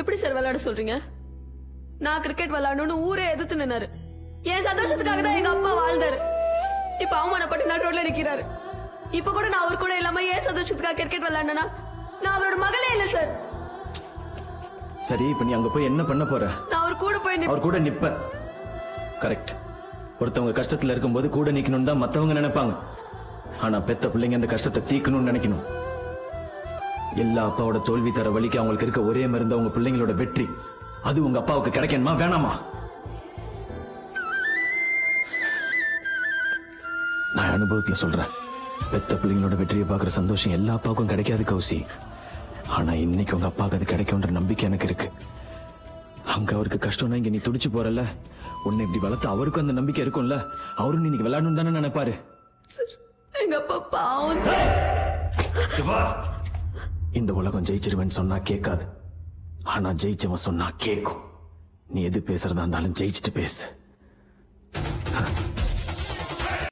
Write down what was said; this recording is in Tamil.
எப்படி சார் விளையாட சொல்றீங்க? நான் கிரிக்கெட் விளையாடணும்னு ஊரே எதிர்த்து நின்னாரு. என் சந்தோஷத்துக்காக தான் எங்க அப்பா வாழ்ந்தாரு. இப்ப அவமானப்பட்டு நான் ரோட்ல நிக்கிறாரு. இப்ப கூட நான் அவர் கூட இல்லாம ஏன் சந்தோஷத்துக்காக கிரிக்கெட் விளையாடனா? நான் அவரோட மகளே இல்ல சார். சரி, இப்ப நீ அங்க போய் என்ன பண்ண போற? நான் அவர் கூட போய் அவர் கூட நிப்ப. கரெக்ட். ஒருத்தவங்க கஷ்டத்துல இருக்கும்போது கூட நிக்கணும்னு தான் மத்தவங்க நினைப்பாங்க. ஆனா பெத்த பிள்ளைங்க அந்த கஷ்டத்தை தீக்கணும்னு நினைக்கணும். எல்லா அப்பாவோட தோல்வி தர வழிக்கு அவங்களுக்கு இருக்க ஒரே மருந்து அவங்க பிள்ளைங்களோட வெற்றி. அது உங்க அப்பாவுக்கு கிடைக்கணுமா வேணாமா? நான் அனுபவத்துல சொல்றேன். பெத்த பிள்ளைங்களோட வெற்றியை பாக்குற சந்தோஷம் எல்லா அப்பாவுக்கும் கிடைக்காது கௌசி. ஆனா இன்னைக்கு உங்க அப்பாவுக்கு அது கிடைக்கும்ன்ற நம்பிக்கை எனக்கு இருக்கு. அங்க அவருக்கு கஷ்டம்னா இங்க நீ துடிச்சு போறல, உன்னை இப்படி வளர்த்து அவருக்கும் அந்த நம்பிக்கை இருக்கும்ல. அவரும் இன்னைக்கு விளையாடணும் தானே நினைப்பாரு. எங்க அப்பா பாவம். இந்த உலகம் ஜெயிச்சிருவேன்னு சொன்னா கேட்காது. ஆனா ஜெயிச்சவன் சொன்னா கேட்கும். நீ எது பேசுறதா இருந்தாலும் ஜெயிச்சுட்டு பேசு.